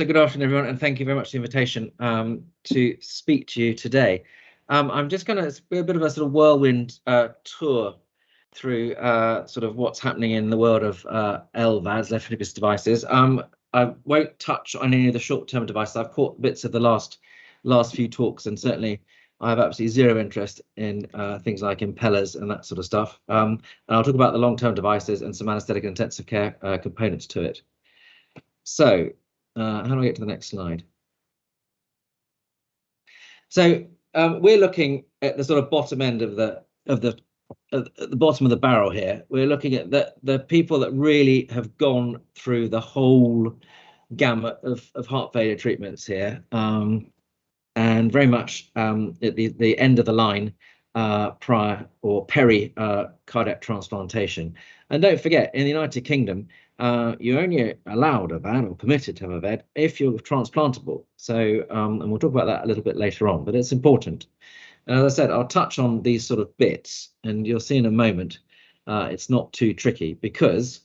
So good afternoon, everyone, and thank you very much for the invitation to speak to you today. I'm just going to be a bit of a sort of whirlwind tour through sort of what's happening in the world of LVADs, left ventricular devices. I won't touch on any of the short-term devices. I've caught bits of the last few talks, and certainly I have absolutely zero interest in things like impellers and that sort of stuff. And I'll talk about the long-term devices and some anaesthetic and intensive care components to it. So how do I get to the next slide? So we're looking at the sort of bottom end of the bottom of the barrel here. We're looking at the people that really have gone through the whole gamut of heart failure treatments here, and very much at the end of the line prior or peri cardiac transplantation. And don't forget, in the United Kingdom, you're only allowed a VAD or permitted to have a VAD if you're transplantable. So, and we'll talk about that a little bit later on, but it's important. And as I said, I'll touch on these sort of bits, and you'll see in a moment, it's not too tricky, because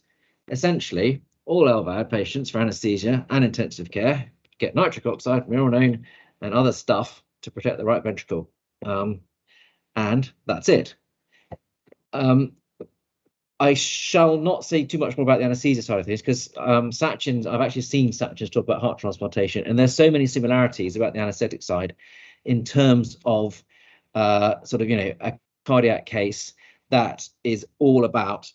essentially all LVAD patients for anaesthesia and intensive care get nitric oxide, milrinone, and other stuff to protect the right ventricle. And that's it. I shall not say too much more about the anaesthesia side of things, because Sachin's, I've actually seen Sachin's talk about heart transplantation, and there's so many similarities about the anaesthetic side in terms of sort of, a cardiac case that is all about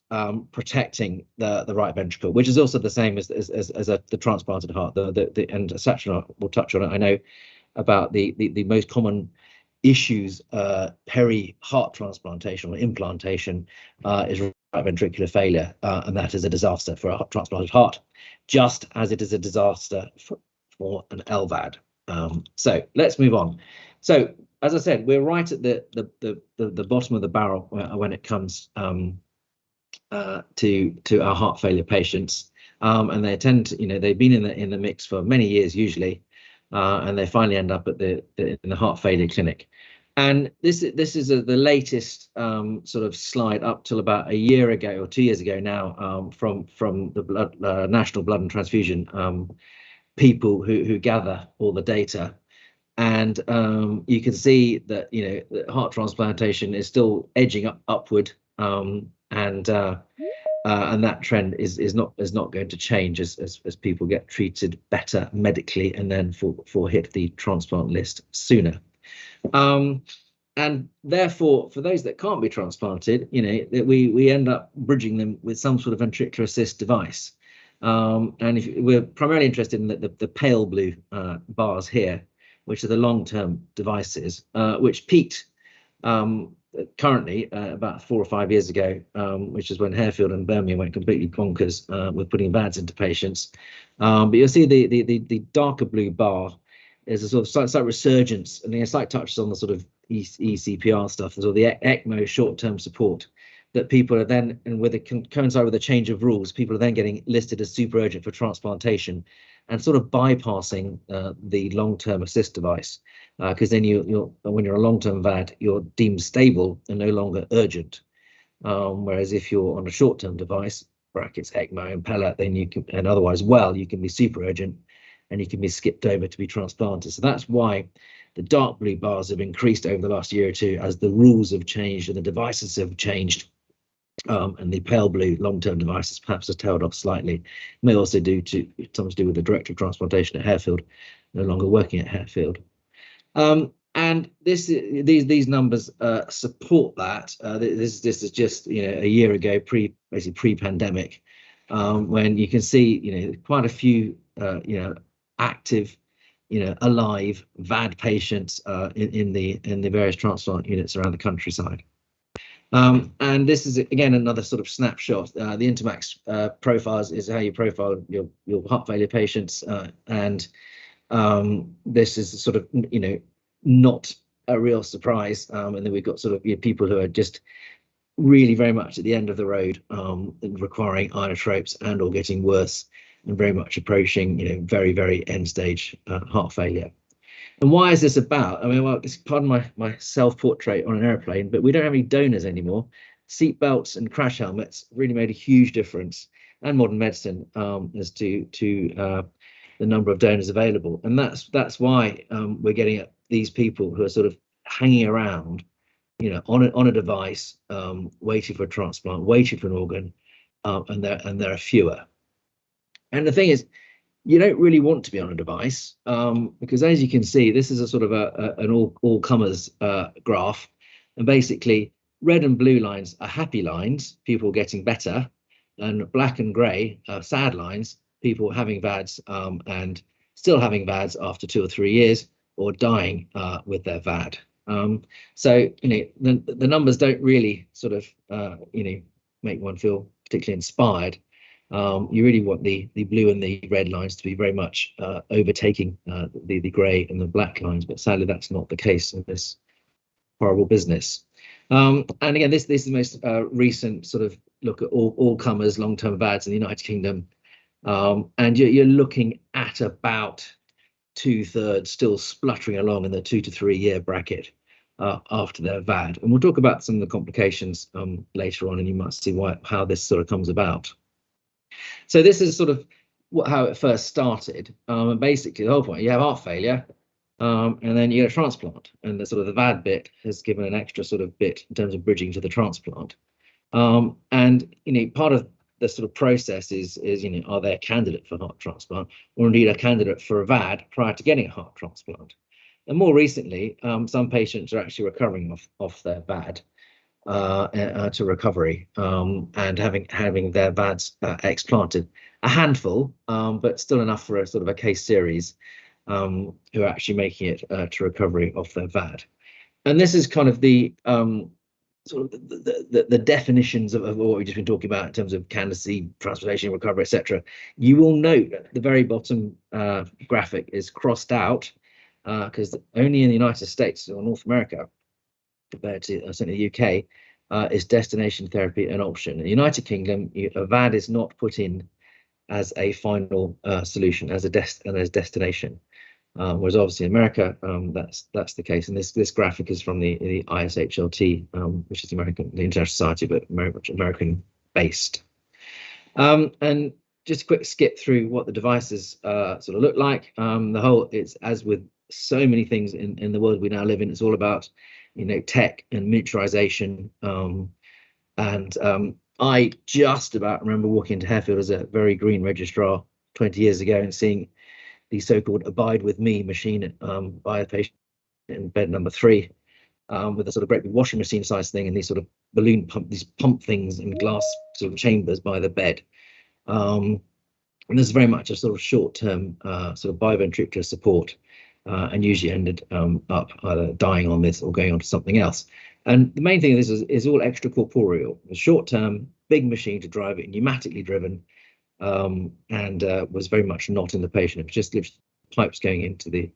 protecting the right ventricle, which is also the same as the transplanted heart. And Sachin will touch on it. I know about the most common issues peri heart transplantation or implantation is right ventricular failure, and that is a disaster for a transplanted heart, just as it is a disaster for an LVAD. So let's move on. So as I said, we're right at the bottom of the barrel when it comes to our heart failure patients, and they tend to, they've been in the mix for many years usually, and they finally end up at in the heart failure clinic. And this is the latest sort of slide up till about a year ago or 2 years ago now, from the National Blood and Transfusion people who gather all the data. And you can see that heart transplantation is still edging upward, and that trend is not going to change as people get treated better medically and then for hit the transplant list sooner. And therefore, for those that can't be transplanted, we end up bridging them with some sort of ventricular assist device. And if we're primarily interested in the pale blue bars here, which are the long-term devices, which peaked currently about 4 or 5 years ago, which is when Harefield and Birmingham went completely bonkers with putting VADs into patients. But you'll see the darker blue bar is a sort of slight resurgence, and slight touches on the sort of ECPR stuff, and sort of the ECMO short-term support that people are then, and with it can coincide with a change of rules, people are then getting listed as super urgent for transplantation, and sort of bypassing the long-term assist device, because then when you're a long-term VAD, you're deemed stable and no longer urgent. Whereas if you're on a short-term device, brackets ECMO, impeller, then you can, and otherwise you can be super urgent, and you can be skipped over to be transplanted. So that's why the dark blue bars have increased over the last year or two as the rules have changed and the devices have changed. And the pale blue long-term devices perhaps have tailed off slightly. It may also something to do with the director of transplantation at Harefield no longer working at Harefield. And these numbers support that. This is just a year ago, basically pre-pandemic, when you can see quite a few active alive VAD patients in the various transplant units around the countryside. And this is again another sort of snapshot. The Intermax profiles is how you profile your heart failure patients, and this is sort of not a real surprise. And then we've got sort of people who are just really very much at the end of the road, requiring inotropes and or getting worse, and very much approaching very, very end stage heart failure. And why is this about? I mean, well, it's pardon my self-portrait on an airplane, but we don't have any donors anymore. Seat belts and crash helmets really made a huge difference, and modern medicine, as to the number of donors available. And that's why we're getting these people who are sort of hanging around, on a device, waiting for a transplant, waiting for an organ, and there are fewer. And the thing is, you don't really want to be on a device, because as you can see, this is a sort of an all-comers graph, and basically red and blue lines are happy lines, people getting better, and black and grey are sad lines, people having VADs and still having VADs after 2 or 3 years, or dying with their VAD. So the numbers don't really sort of make one feel particularly inspired. You really want the blue and the red lines to be very much overtaking the grey and the black lines, but sadly that's not the case in this horrible business. And again, this is the most recent sort of look at all comers long-term VADs in the United Kingdom, and you're looking at about 2/3 still spluttering along in the 2 to 3 year bracket after their VAD. And we'll talk about some of the complications later on, and you might see how this sort of comes about. So this is sort of how it first started, and basically the whole point: you have heart failure, and then you get a transplant, and the sort of the VAD bit has given an extra sort of bit in terms of bridging to the transplant. And part of the sort of process is are they a candidate for heart transplant, or indeed a candidate for a VAD prior to getting a heart transplant? And more recently, some patients are actually recovering off their VAD to recovery, and having their VADs explanted. A handful, but still enough for a sort of a case series, who are actually making it to recovery off their VAD. And this is kind of the sort of the definitions of what we've just been talking about in terms of candidacy, transplantation, recovery, etc. You will note at the very bottom graphic is crossed out, because only in the United States or North America, compared to certainly the UK, is destination therapy an option. In the United Kingdom, a VAD is not put in as a final solution, as destination. Whereas obviously in America, that's the case. And this graphic is from the ISHLT, which is the International Society, but very much American based. And just a quick skip through what the devices sort of look like. It's as with so many things in the world we now live in, it's all about tech and miniaturization. I just about remember walking into Harefield as a very green registrar 20 years ago and seeing the so-called Abide With Me machine by a patient in bed number 3, with a sort of great big washing machine size thing and these sort of balloon pump things in glass sort of chambers by the bed. And this is very much a sort of short-term sort of biventricular support, and usually ended up either dying on this or going on to something else. And the main thing of this is all extracorporeal. A short-term, big machine to drive it, pneumatically driven, and was very much not in the patient. It was just literally pipes going into the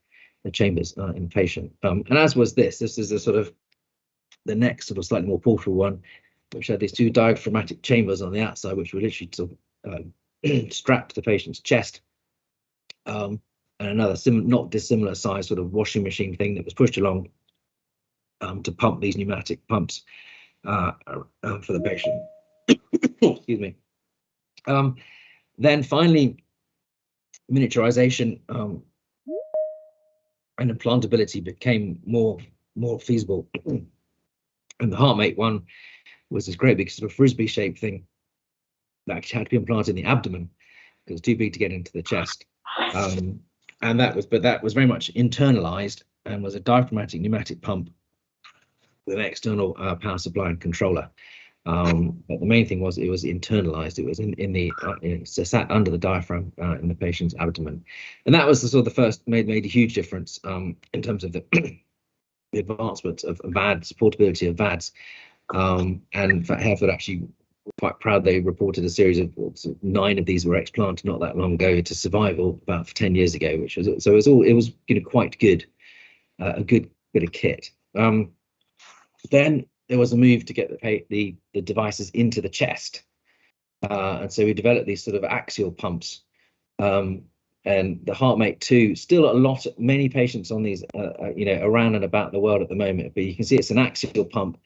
chambers in the patient. And as was this is a sort of the next sort of slightly more portable one, which had these 2 diaphragmatic chambers on the outside, which were literally sort of strapped to the patient's chest, and another not dissimilar size sort of washing machine thing that was pushed along to pump these pneumatic pumps for the patient. Excuse me. Then finally, miniaturization and implantability became more feasible. And the HeartMate one was this great big sort of frisbee shaped thing that actually had to be implanted in the abdomen because it's too big to get into the chest. And that was very much internalized and was a diaphragmatic pneumatic pump with an external power supply and controller. But the main thing was it was internalized. It was it sat under the diaphragm in the patient's abdomen, and that was the sort of the first made a huge difference in terms of the advancement of VAD, supportability of VADs. And in fact, Harefield actually were quite proud. They reported a series of 9 of these were explanted not that long ago to survival about 10 years ago, which was so it was quite good, a good bit of kit. Then there was a move to get the devices into the chest, and so we developed these sort of axial pumps, and the HeartMate 2. Still many patients on these, around and about the world at the moment. But you can see it's an axial pump.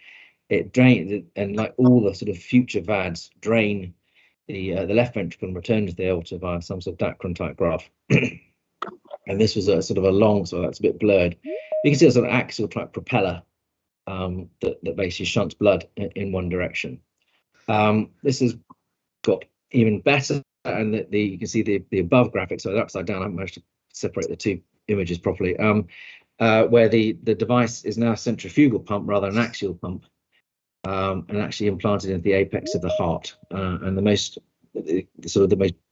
It drains, and like all the sort of future VADs, drain the left ventricle and return to the aorta via some sort of Dacron type graph. And this was a sort of a long, so that's a bit blurred. You can see a sort of axial type propeller that basically shunts blood in one direction. This has got even better, and you can see the above graphic, so they're upside down. I haven't managed to separate the two images properly. Where the device is now a centrifugal pump rather than an axial pump, and actually implanted into the apex of the heart. And the most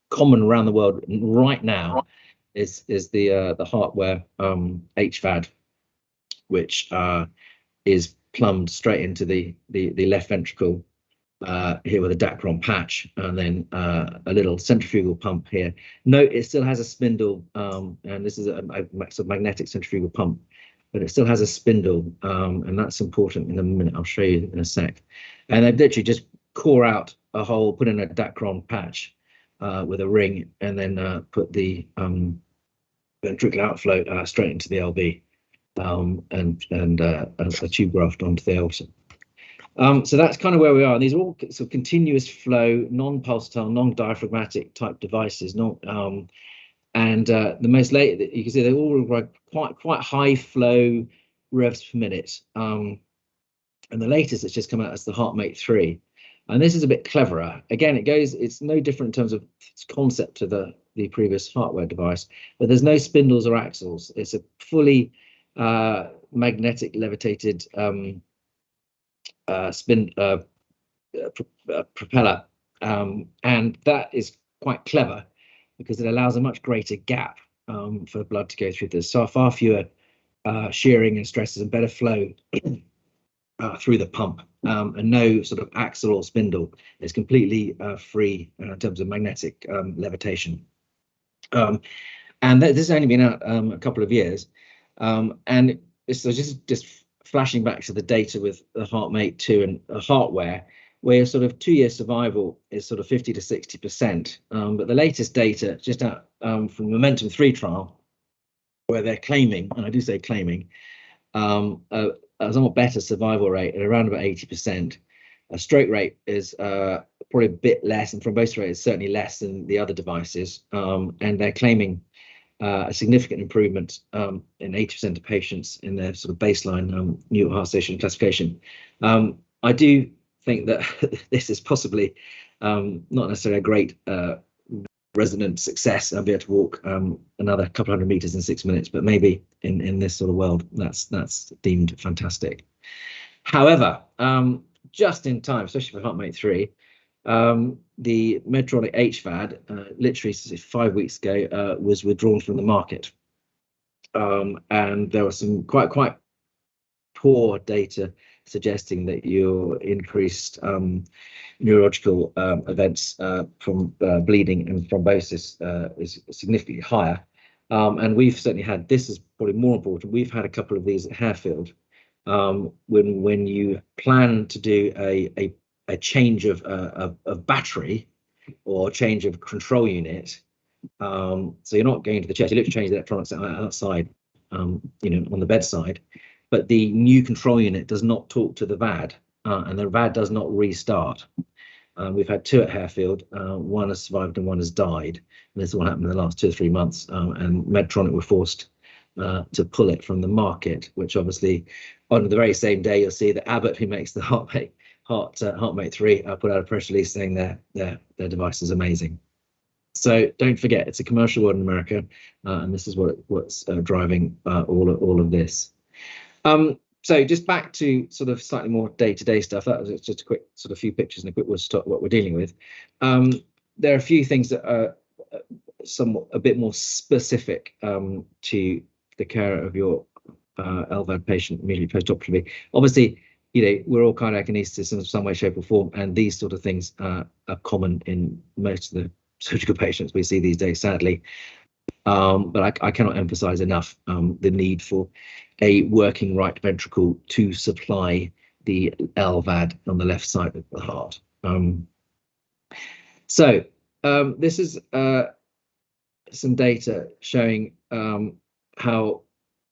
common around the world right now is the hardware HVAD, which is plumbed straight into the left ventricle here with a Dacron patch, and then a little centrifugal pump here. Note it still has a spindle, and this is a sort of magnetic centrifugal pump, but it still has a spindle, and that's important in a minute. I'll show you in a sec. And they've literally just core out a hole, put in a Dacron patch with a ring, and then put the ventricular outflow straight into the LV, and a tube graft onto the aorta. So that's kind of where we are. And these are all sort of continuous flow, non-pulsatile, non-diaphragmatic type devices. The most late, you can see they all require quite high flow revs per minute. And the latest that's just come out is the HeartMate 3. And this is a bit cleverer. Again, it's no different in terms of its concept to the previous hardware device, but there's no spindles or axles. It's a fully magnetic levitated propeller, and that is quite clever because it allows a much greater gap for blood to go through this. So far fewer shearing and stresses and better flow through the pump, and no sort of axle or spindle. It's completely free in terms of magnetic levitation. And this has only been out a couple of years, and it's just flashing back to the data with the HeartMate 2 and hardware, where sort of 2-year survival is sort of 50 to 60%. But the latest data just out from the Momentum 3 trial, where they're claiming, and I do say claiming, a somewhat better survival rate at around about 80%. A stroke rate is probably a bit less, and thrombosis rate is certainly less than the other devices. And they're claiming a significant improvement in 80% of patients in their sort of baseline New Heart Association classification. I do think that this is possibly not necessarily a great resonant success. I'll be able to walk another couple hundred meters in 6 minutes, but maybe in this sort of world, that's deemed fantastic. However, just in time, especially for HeartMate 3, the Medtronic HVAD, literally 5 weeks ago, was withdrawn from the market, and there was some quite poor data suggesting that your increased neurological events from bleeding and thrombosis is significantly higher. And we've certainly had, this is probably more important, we've had a couple of these at Harefield. When you plan to do a change of battery or change of control unit, so you're not going to the chest, you literally change the electronics outside, on the bedside, but the new control unit does not talk to the VAD, and the VAD does not restart. We've had 2 at Harefield, one has survived and one has died, and this one happened in the last 2 or 3 months, and Medtronic were forced to pull it from the market, which obviously on the very same day you'll see that Abbott, who makes the HeartMate 3, put out a press release saying their device is amazing. So don't forget, it's a commercial world in America, and this is what's driving all of this. So just back to sort of slightly more day-to-day stuff. That was just a quick sort of few pictures and a quick what's what we're dealing with. There are a few things that are somewhat a bit more specific to the care of your LVAD patient immediately post-operatively. Obviously, we're all cardiac anaesthetists in some way, shape, or form, and these sort of things are common in most of the surgical patients we see these days, sadly. But I cannot emphasize enough the need for a working right ventricle to supply the LVAD on the left side of the heart. So this is some data showing how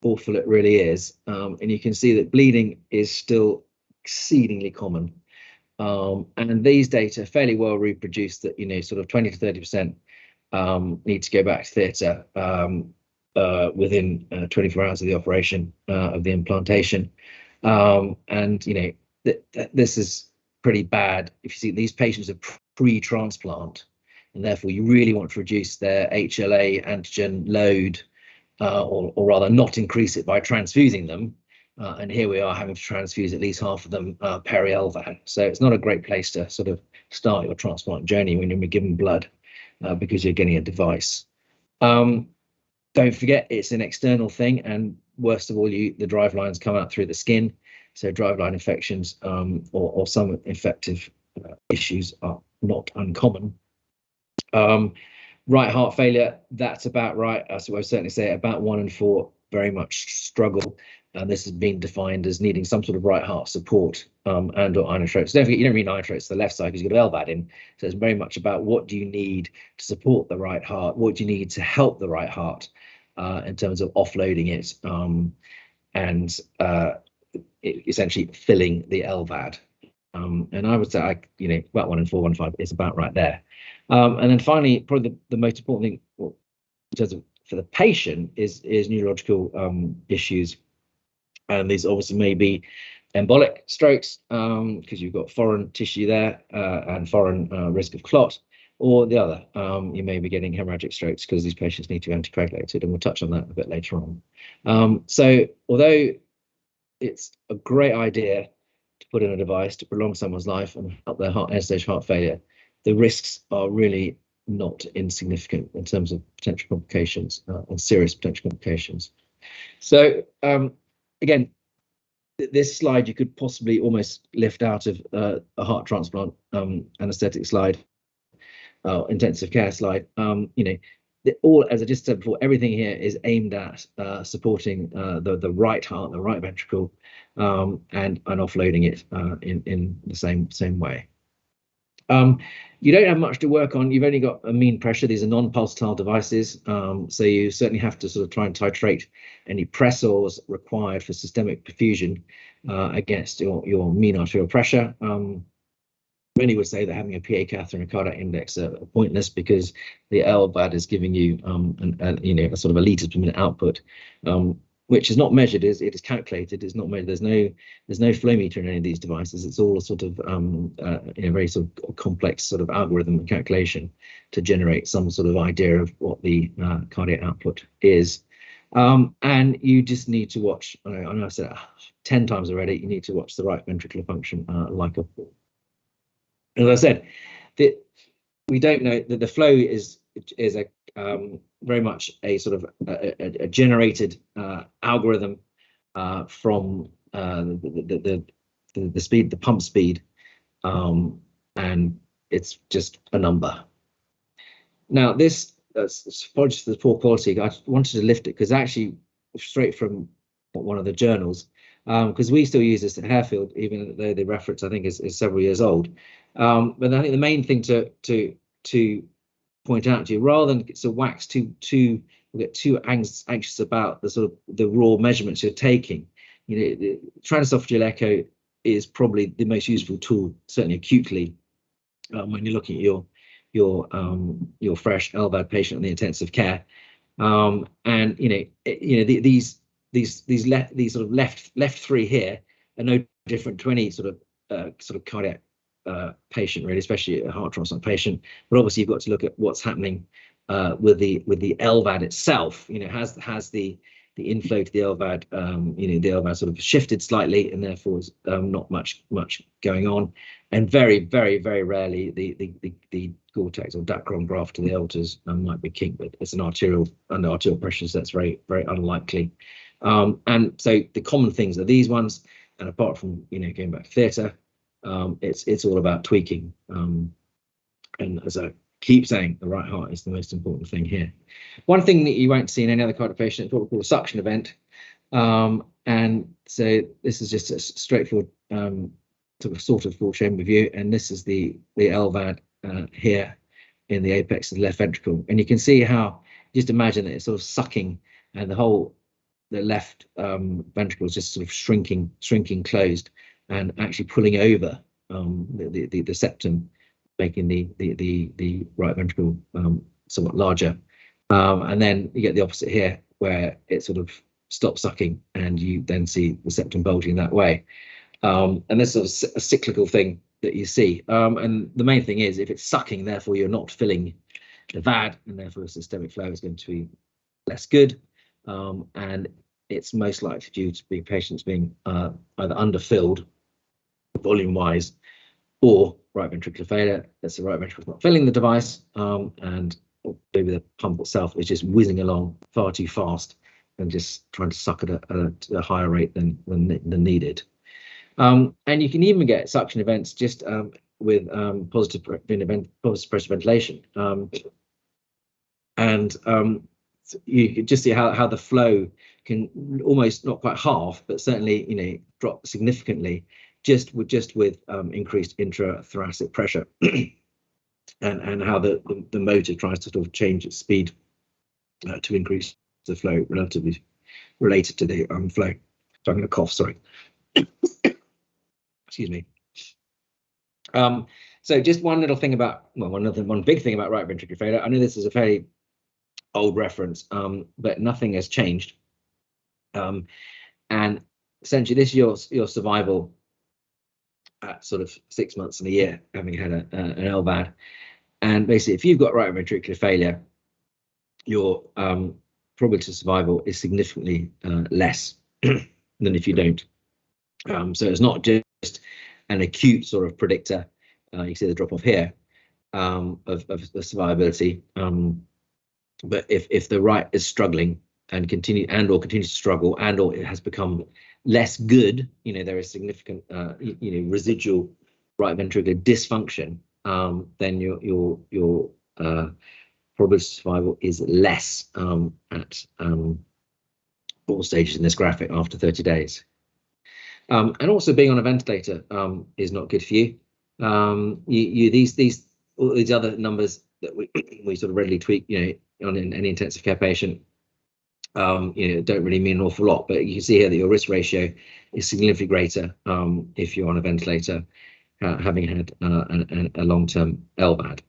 awful it really is, and you can see that bleeding is still exceedingly common, and these data fairly well reproduced that sort of 20 to 30% need to go back to theatre. within 24 hours of the operation of the implantation. And you know, this is pretty bad. If you see, these patients are pre-transplant, and therefore you really want to reduce their HLA antigen load, or rather not increase it by transfusing them. And here we are having to transfuse at least half of them peri-LVAD. So it's not a great place to sort of start your transplant journey when you're given blood, because you're getting a device. Don't forget, it's an external thing, and worst of all, the drive lines come out through the skin. So driveline infections or some infective issues are not uncommon. Right heart failure, that's about right. I would certainly say about 1 in 4 very much struggle. And this has been defined as needing some sort of right heart support and or inotrope. So don't forget, you don't need nitrates to the left side because you've got LVAD in. So it's very much about what do you need to support the right heart? What do you need to help the right heart in terms of offloading it and essentially filling the LVAD. And I would say, you know, about 1 in 4, 1 in 5 is about right there. And then finally, probably the most important thing, well, in terms of for the patient is neurological issues. And these obviously may be embolic strokes because you've got foreign tissue there and foreign risk of clot, or the other, you may be getting hemorrhagic strokes because these patients need to be anticoagulated, and we'll touch on that a bit later on. So although it's a great idea to put in a device to prolong someone's life and help their end-stage heart failure, the risks are really not insignificant in terms of potential complications and serious potential complications. So again, this slide you could possibly almost lift out of a heart transplant anaesthetic slide, intensive care slide. You know, all, as I just said before, everything here is aimed at supporting the right heart, the right ventricle, and offloading it in the same way. You don't have much to work on. You've only got a mean pressure. These are non-pulsatile devices, so you certainly have to sort of try and titrate any pressors required for systemic perfusion against your mean arterial pressure. Many would say that having a PA catheter and a cardiac index are pointless because the LVAD is giving you you know, a sort of a liters per minute output, which is not measured. It is calculated. It's not measured. There's no flow meter in any of these devices. It's all a sort of you know, very sort of complex sort of algorithm and calculation to generate some sort of idea of what the cardiac output is. And you just need to watch. I know I've said it 10 times already. You need to watch the right ventricular function like a. As I said, we don't know that the flow is a very much a sort of a generated algorithm from the speed, the pump speed, and it's just a number. Now this, apologies for the poor quality. I wanted to lift it because actually straight from one of the journals, because we still use this at Harefield, even though the reference I think is several years old. But I think the main thing to point out to you, rather than sort of wax too anxious about the sort of the raw measurements you're taking, you know, the transesophageal echo is probably the most useful tool, certainly acutely, when you're looking at your fresh LVAD patient in the intensive care. And these sort of left three here are no different to any sort of cardiac patient, really, especially a heart transplant patient. But obviously you've got to look at what's happening with the LVAD itself. You know, has the inflow to the LVAD, the LVAD sort of shifted slightly, and therefore is not much going on. And very rarely the Gore-Tex or Dacron graft to the aortas might be kinked, but it's under arterial pressure, so that's very unlikely. And so the common things are these ones, and apart from going back to theatre, it's all about tweaking. And as I keep saying, the right heart is the most important thing here. One thing that you won't see in any other cardiac patient is what we call a suction event. And so this is just a straightforward sort of full chamber view, and this is the LVAD here in the apex of the left ventricle, and you can see how, just imagine that it's sort of sucking, and the left ventricle is just sort of shrinking closed, and actually pulling over the septum, making the right ventricle somewhat larger. And then you get the opposite here, where it sort of stops sucking, and you then see the septum bulging that way. And this is a cyclical thing that you see. And the main thing is, if it's sucking, therefore you're not filling the VAD, and therefore systemic flow is going to be less good. And it's most likely due to patients being either underfilled volume-wise, or right ventricular failure. That's the right ventricle not filling the device, and maybe the pump itself is just whizzing along far too fast and just trying to suck at a higher rate than needed. And you can even get suction events just with positive pressure ventilation. You can just see how the flow can almost not quite half, but certainly drop significantly just with increased intrathoracic pressure, and how the motor tries to sort of change its speed to increase the flow relatively related to the flow. So I'm going to cough, sorry. Excuse me. So just one little thing about, well, one big thing about right ventricular failure. I know this is a fairly old reference, but nothing has changed. And essentially, this is your survival at sort of 6 months and a year, having had an LVAD. And basically, if you've got right ventricular failure, your probability of survival is significantly less than if you don't. So it's not just an acute sort of predictor. You see the drop off here of the survivability. But if the right is struggling and continues to struggle, or it has become less good, there is significant residual right ventricular dysfunction, then your probability of survival is less at all stages in this graphic after 30 days. And also being on a ventilator is not good for you. All these other numbers that we sort of readily tweak, on any intensive care patient, don't really mean an awful lot. But you can see here that your risk ratio is significantly greater if you're on a ventilator, having had a long-term LVAD.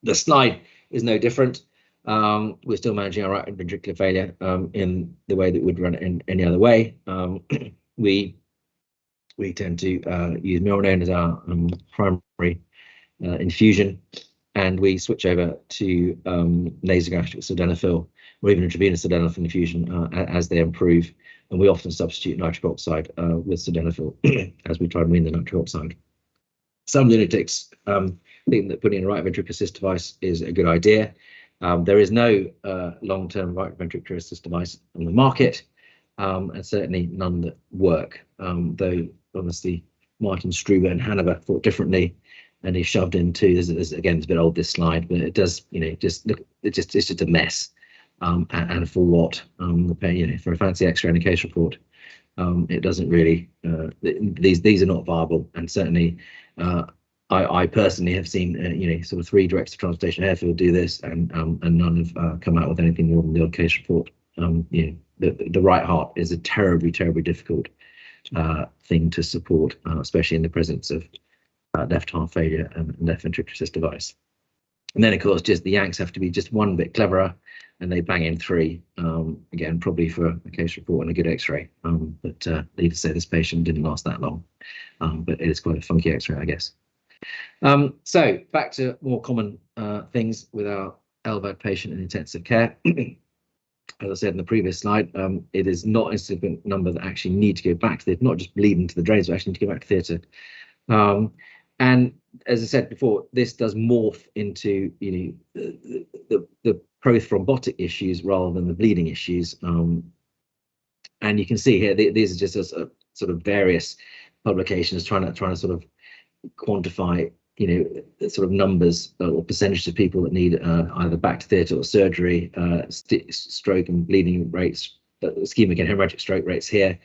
The slide is no different. We're still managing our right ventricular failure in the way that we'd run it in any other way. We tend to use milrinone as our primary infusion, and we switch over to nasogastric sildenafil or even intravenous sildenafil infusion as they improve. And we often substitute nitric oxide with sildenafil as we try and wean the nitric oxide. Some lunatics think that putting in a right ventricular assist device is a good idea. There is no long-term right ventricular assist device on the market, and certainly none that work, though obviously Martin Struber and Hanover thought differently, and he shoved into this again, it's a bit old, this slide, but it does, just look, it's just a mess, and for what, for a fancy X-ray and a case report, it doesn't really, these are not viable. And certainly I personally have seen sort of 3 directs of transportation Harefield do this, and none have come out with anything more than the odd case report. The right heart is a terribly difficult thing to support, especially in the presence of left heart failure and left ventricular assist device. And then of course just the Yanks have to be just one bit cleverer, and they bang in 3, again probably for a case report and a good X-ray, but needless to say, this patient didn't last that long, but it is quite a funky X-ray, I guess. So back to more common things with our LVAD patient in intensive care. As I said in the previous slide, it is not a significant number that actually need to go back to theatre, not just bleed into the drains, but actually need to go back to theatre. And as I said before, this does morph into the prothrombotic issues rather than the bleeding issues. And you can see here, these are just a sort of various publications trying to sort of quantify sort of numbers or percentage of people that need either back to theatre or surgery, stroke and bleeding rates, ischemic and hemorrhagic stroke rates here.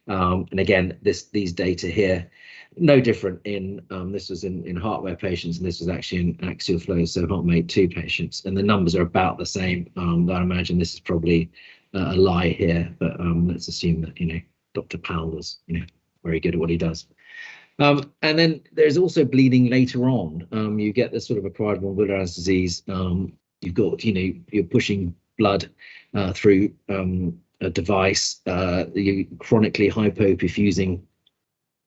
And again, these data here, no different in this was in heartware patients, and this was actually in axial flow, so HeartMate 2 patients, and the numbers are about the same. I imagine this is probably a lie here, but let's assume that Dr. Powell was very good at what he does. And then there's also bleeding later on. You get this sort of acquired von Willebrand's disease. You've got you're pushing blood through a device. You chronically hypoperfusing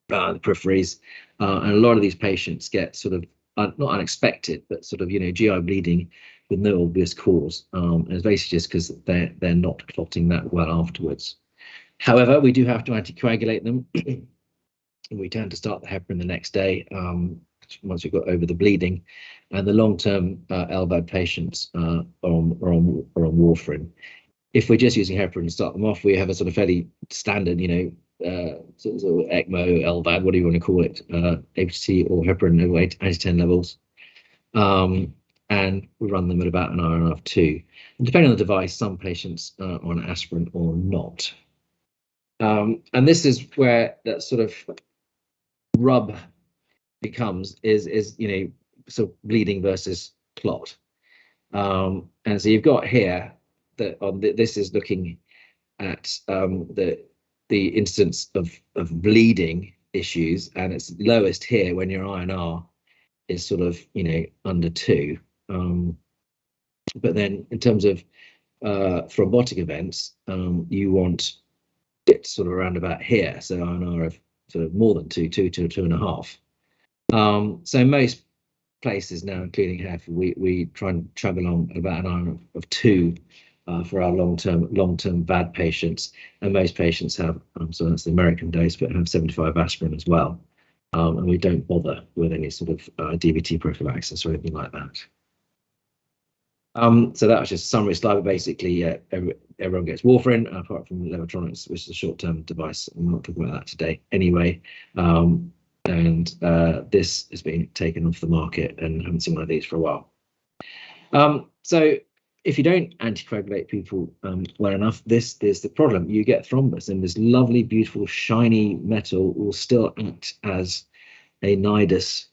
the peripheries, and a lot of these patients get sort of not unexpected, but sort of GI bleeding with no obvious cause. And it's basically just because they're not clotting that well afterwards. However, we do have to anticoagulate them. We tend to start the heparin the next day once we've got over the bleeding, and the long-term LVAD patients are on warfarin. If we're just using heparin to start them off, we have a sort of fairly standard, sort of ECMO, LVAD, what do you want to call it, APT or heparin over 8-10 levels, and we run them at about an hour and a half, 2. And depending on the device, some patients are on aspirin or not. And this is where that sort of rub becomes is sort of bleeding versus clot. And so you've got here that this is looking at the instance of bleeding issues, and it's lowest here when your INR is sort of under 2. But then in terms of thrombotic events, you want it sort of around about here, so INR of sort of more than 2 to 2.5. So most places now, including Harefield, we try and chug along at about an INR of 2 for our long-term VAD patients, and most patients have so that's the American dose, but have 75 aspirin as well, and we don't bother with any sort of DVT prophylaxis or anything like that. So that was just a summary slide, but basically everyone gets warfarin apart from Levotronics, which is a short-term device. I'm not talking about that today anyway. And this is being taken off the market, and I haven't seen one of these for a while. So if you don't anticoagulate people well enough, there's the problem. You get thrombus, and this lovely, beautiful, shiny metal will still act as a nidus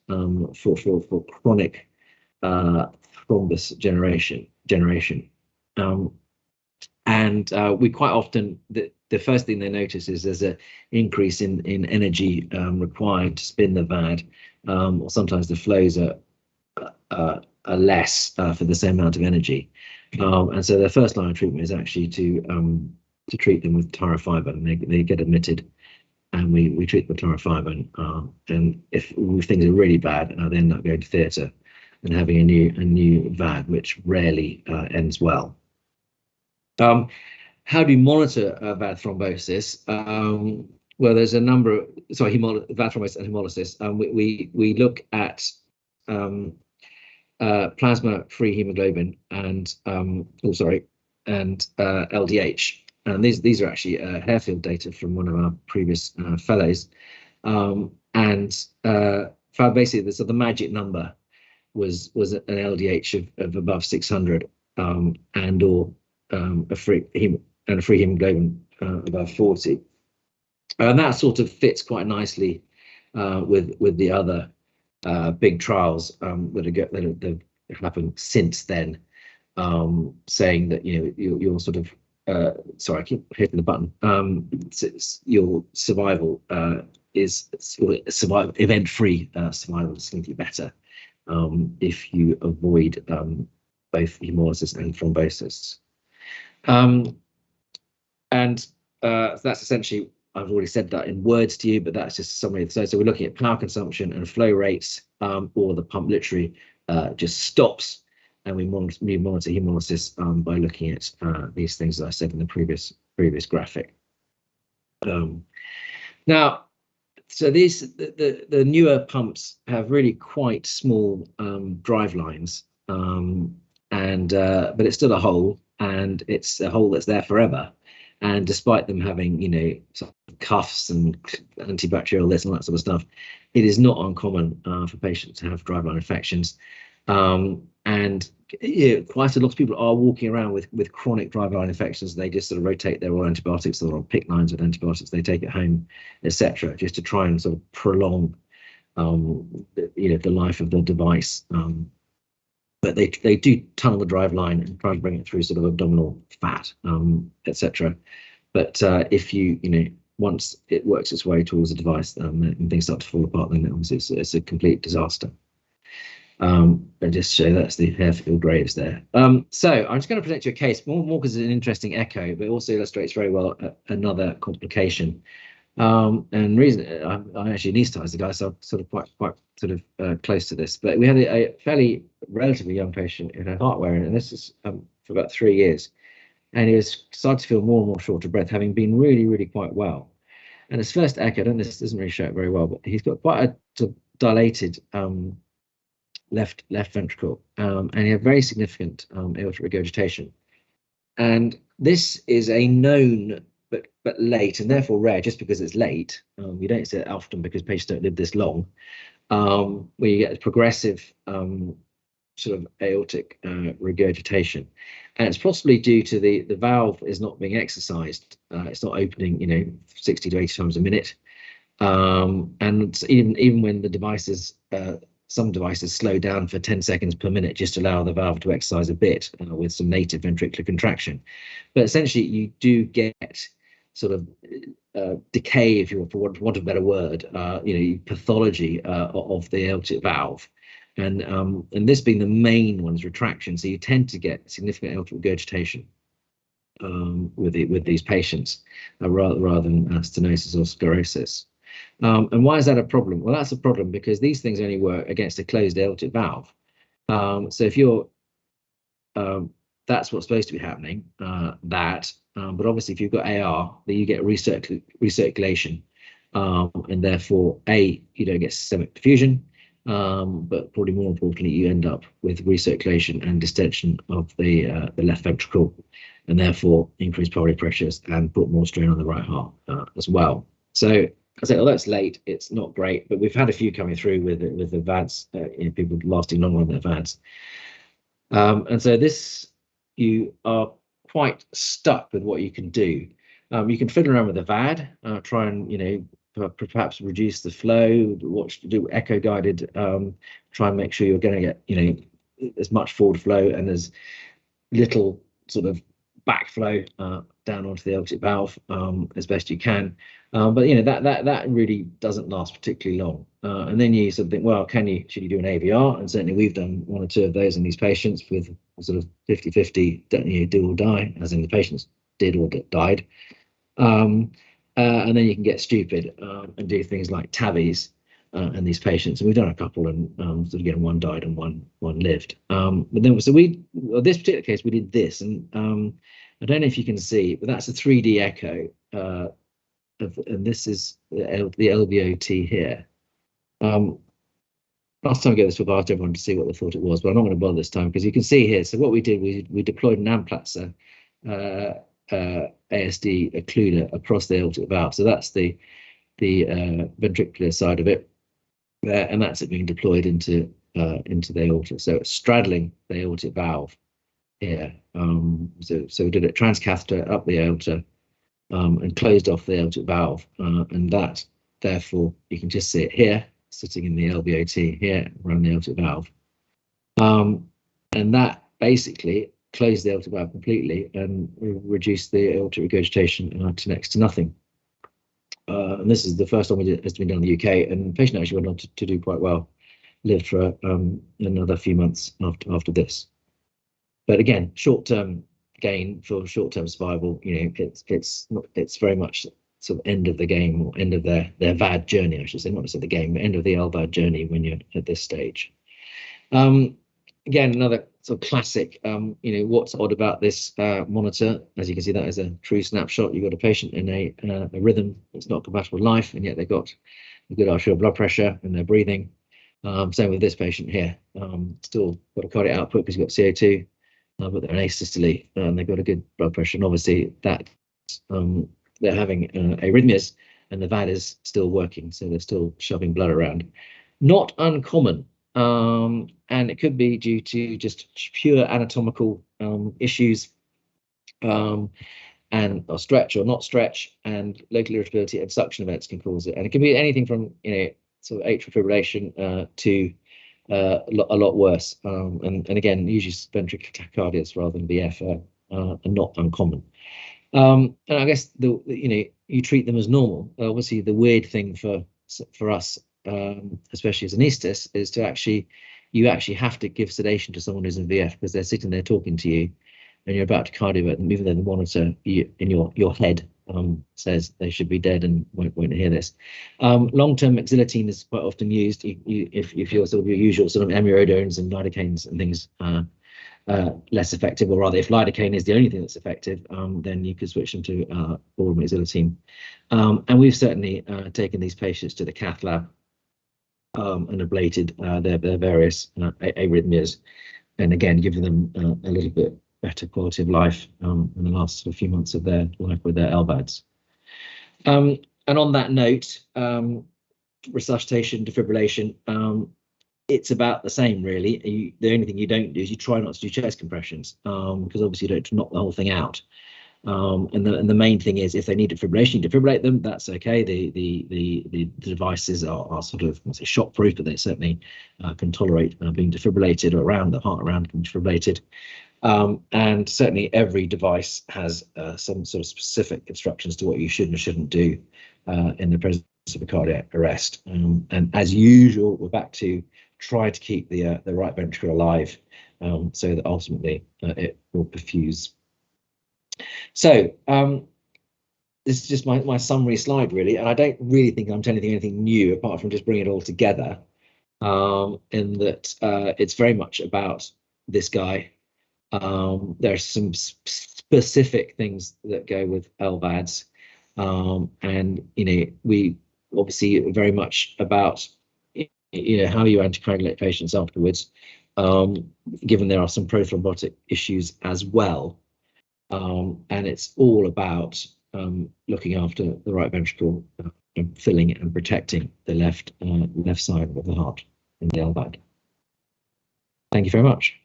for chronic thrombus generation. And we quite often, the first thing they notice is there's an increase in energy required to spin the VAD, or sometimes the flows are less for the same amount of energy. And so their first line of treatment is actually to treat them with tirofiban. They get admitted, and we treat them with tirofiban. And if things are really bad, they end up going to theatre and having a new VAD, which rarely ends well. How do you monitor VAD thrombosis? Well, there's a number of VAD thrombosis and hemolysis. We look at plasma-free hemoglobin and LDH, and these are actually Harefield data from one of our previous fellows, and basically the magic number was an LDH of above 600 and or a free hemoglobin above 40, and that sort of fits quite nicely with the other big trials that have happened since then, saying that you're sort of sorry, I keep hitting the button. Your survival is event-free survival is going to be better if you avoid both hemolysis and thrombosis. And that's essentially, I've already said that in words to you, but that's just a summary. So we're looking at power consumption and flow rates, or the pump literally just stops, and we monitor hemolysis by looking at these things that I said in the previous graphic. Now, so the newer pumps have really quite small drive lines, but it's still a hole, and it's a hole that's there forever. And despite them having, sort of cuffs and antibacterial this and that sort of stuff, it is not uncommon for patients to have driveline infections. And quite a lot of people are walking around with chronic driveline infections. They just sort of rotate their oral antibiotics, they're on PICC lines with antibiotics, they take it home, etc., just to try and sort of prolong, the life of the device. But they do tunnel the driveline and try to bring it through sort of abdominal fat, etc. But if once it works its way towards the device and things start to fall apart, then it's a complete disaster. And just show that's the Harefield graves there. So I'm just going to present you a case more because it's an interesting echo, but also illustrates very well another complication. And reason I actually anaesthetized the guy, so I'm sort of quite sort of close to this. But we had a fairly relatively young patient who had heart wearing, and this is for about 3 years, and he was starting to feel more and more short of breath, having been really quite well. And his first echo, and this doesn't really show it very well, but he's got quite a sort of dilated left ventricle, and he had very significant aortic regurgitation. And this is a known but late and therefore rare, just because it's late. You don't see it often because patients don't live this long, where you get a progressive sort of aortic regurgitation, and it's possibly due to the valve is not being exercised. It's not opening, 60 to 80 times a minute, and even when the devices, some devices slow down for 10 seconds per minute just to allow the valve to exercise a bit with some native ventricular contraction. But essentially, you do get sort of decay, if you want, for want of a better word, pathology of the aortic valve. And this being the main one is retraction, so you tend to get significant aortic regurgitation with these patients, rather than stenosis or sclerosis. And why is that a problem? Well, that's a problem because these things only work against a closed aortic valve. So if you're that's what's supposed to be happening, but obviously if you've got AR, then you get recirculation, and therefore you don't get systemic diffusion, but probably more importantly, you end up with recirculation and distension of the left ventricle, and therefore increased pulmonary pressures and put more strain on the right heart as well. So I say, although it's late, it's not great, but we've had a few coming through with the VADs, people lasting longer on their VADs. And so you are quite stuck with what you can do. You can fiddle around with the VAD, try and perhaps reduce the flow, do echo guided, try and make sure you're going to get as much forward flow and as little sort of backflow down onto the aortic valve as best you can. But that really doesn't last particularly long. And then you sort of think, well, should you do an AVR? And certainly we've done 1 or 2 of those in these patients with sort of 50-50, do or die, as in the patients did or died. And then you can get stupid and do things like TAVIs in these patients. And we've done a couple, and sort of again, one died and one lived. But then, this particular case, we did this, and I don't know if you can see, but that's a 3D echo. And this is the LVAD here. Last time I gave this, I asked everyone to see what they thought it was, but I'm not going to bother this time because you can see here. So what we did, we deployed an Amplatzer ASD occluder across the aortic valve. So that's the ventricular side of it, and that's it being deployed into the aorta. So it's straddling the aortic valve here. So we did it transcatheter up the aorta and closed off the aortic valve, and that therefore you can just see it here, sitting in the LVAD here around the aortic valve, and that basically closed the aortic valve completely and reduced the aortic regurgitation to next to nothing. And this is the first time it's been done in the UK, and the patient actually went on to do quite well, lived for another few months after this. But again, short-term gain for short-term survival, it's very much sort of end of the game, or end of their VAD journey, I should say, not necessarily the game, but end of the LVAD journey when you're at this stage. Again, another sort of classic, what's odd about this monitor, as you can see, that is a true snapshot. You've got a patient in a rhythm that's not compatible with life, and yet they've got a good arterial blood pressure and they're breathing. Same with this patient here, still got a cardiac output because you've got CO2, but they're anasystole and they've got a good blood pressure. And obviously that they're having arrhythmias and the VAD is still working, so they're still shoving blood around. Not uncommon. And it could be due to just pure anatomical issues, or stretch or not stretch, and local irritability and suction events can cause it. And it can be anything from sort of atrial fibrillation to a lot worse. And again, usually ventricular tachycardias rather than VF are not uncommon. And I guess you treat them as normal. Obviously, the weird thing for us, especially as anaesthetists, is to actually you actually have to give sedation to someone who's in VF because they're sitting there talking to you, and you're about to cardiovert them, even though the monitor in your head says they should be dead and won't hear this. Long-term mexilatine is quite often used if you're sort of your usual sort of amiodarons and lidocaines and things less effective, or rather, if lidocaine is the only thing that's effective, then you could switch them to oral mexilatine. And we've certainly taken these patients to the cath lab and ablated their various arrhythmias, and again given them a little bit better quality of life in the last sort of few months of their life with their LVADs. And on that note, resuscitation, defibrillation, it's about the same really. The only thing you don't do is you try not to do chest compressions because obviously you don't knock the whole thing out. And the main thing is if they need defibrillation, you defibrillate them. That's okay. The devices are sort of shock proof, but they certainly can tolerate being defibrillated, or around the heart around can be defibrillated. And certainly every device has some sort of specific instructions to what you should and shouldn't do in the presence of a cardiac arrest. And as usual, we're back to try to keep the right ventricle alive so that ultimately it will perfuse. So this is just my summary slide really, and I don't really think I'm telling you anything new apart from just bringing it all together in that it's very much about this guy. There are some specific things that go with LVADs, and we obviously very much about how you anticoagulate patients afterwards, given there are some prothrombotic issues as well. And it's all about looking after the right ventricle and filling and protecting the left side of the heart in the LVAD. Thank you very much.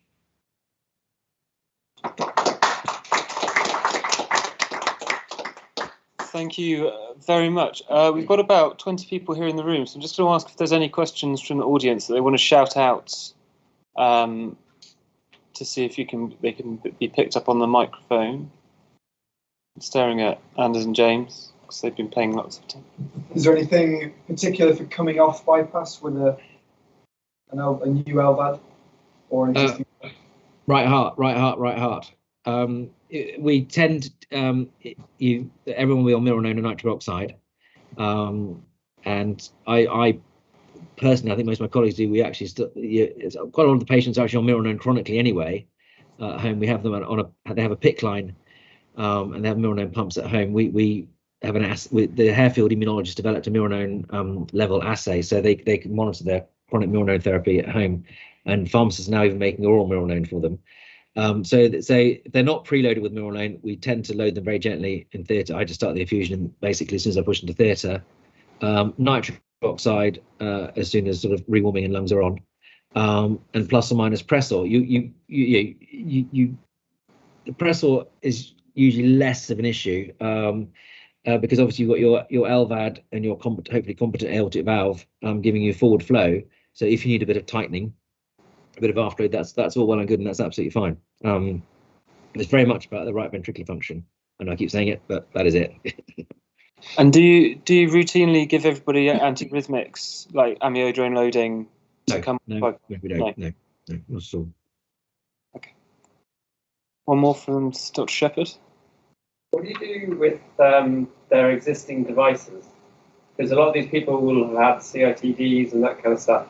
Thank you very much. We've got about 20 people here in the room, so I'm just going to ask if there's any questions from the audience that they want to shout out to see if they can be picked up on the microphone. I'm staring at Anders and James because they've been paying lots of time. Is there anything particular for coming off bypass with a new LVAD or an existing? Right heart. We tend everyone will be on milrinone and nitric oxide, and I personally, I think most of my colleagues do. We actually quite a lot of the patients are actually on milrinone chronically anyway. At home, we have them they have a PICC line, and they have milrinone pumps at home. We have the Harefield immunologist developed a milrinone level assay, so they can monitor their chronic milrinone therapy at home, and pharmacists are now even making oral milrinone for them. So they're not preloaded with milrinone. We tend to load them very gently in theatre. I just start the infusion basically as soon as I push into theatre. Nitric oxide as soon as sort of rewarming and lungs are on, and plus or minus Pressor. The Pressor is usually less of an issue because obviously you've got your LVAD and your hopefully competent aortic valve giving you forward flow. So if you need a bit of tightening, a bit of afterload, that's all well and good, and that's absolutely fine. It's very much about the right ventricular function, and I keep saying it, but that is it. And do you routinely give everybody antiarrhythmics like amiodarone loading to come? No, we don't. No, not at all. Okay. One more from Dr. Shepherd. What do you do with their existing devices? Because a lot of these people will have CITDs and that kind of stuff.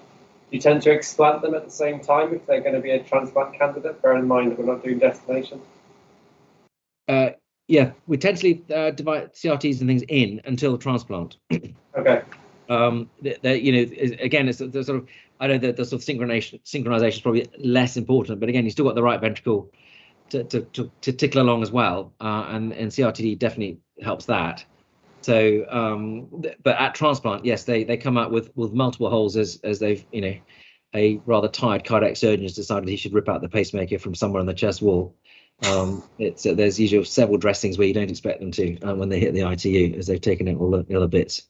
Do you tend to explant them at the same time if they're going to be a transplant candidate? Bear in mind that we're not doing destination. Yeah, we tend to leave divide CRTs and things in until the transplant. Okay. Again, it's the sort of, I know that the sort of synchronization is probably less important, but again, you still got the right ventricle to tickle along as well, and CRTD definitely helps that. So, but at transplant, yes, they come out with multiple holes as they've, a rather tired cardiac surgeon has decided he should rip out the pacemaker from somewhere on the chest wall. There's usually several dressings where you don't expect them to when they hit the ITU, as they've taken out all the other bits.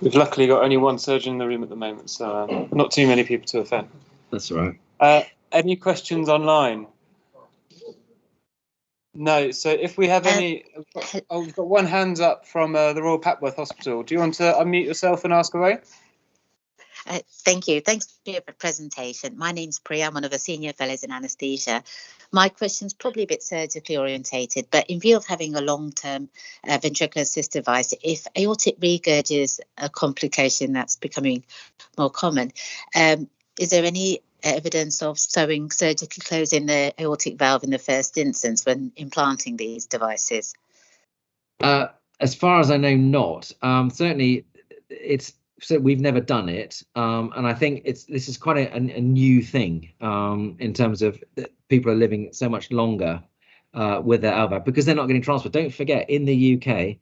We've luckily got only one surgeon in the room at the moment, so not too many people to offend. That's all right. Any questions online? No. So if we have any, we've got one hand up from the Royal Papworth Hospital. Do you want to unmute yourself and ask away? Thank you. Thanks for your presentation. My name's Priya. I'm one of the senior fellows in anaesthesia. My question's probably a bit surgically orientated, but in view of having a long-term ventricular assist device, if aortic regurg is a complication that's becoming more common, is there any evidence of sewing, surgically closing the aortic valve in the first instance when implanting these devices? As far as I know, not. Certainly, so we've never done it, and I think this is quite a new thing in terms of people are living so much longer with their LVAD because they're not getting transplant. Don't forget, in the UK,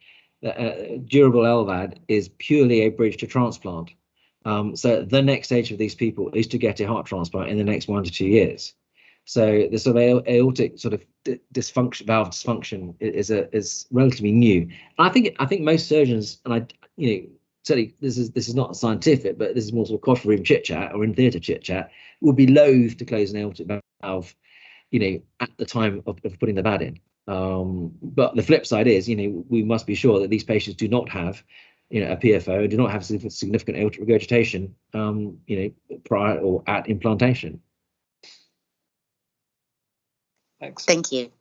durable LVAD is purely a bridge to transplant. So the next stage for these people is to get a heart transplant in the next 1 to 2 years. So the sort of aortic sort of dysfunction, valve dysfunction, is relatively new. And I think most surgeons, and certainly this is not scientific, but this is more sort of coffee room chit chat or in theatre chit chat, would be loath to close an aortic valve, at the time of putting the VAD in. But the flip side is, we must be sure that these patients do not have, a PFO, do not have significant aortic regurgitation, prior or at implantation. Excellent. Thank you.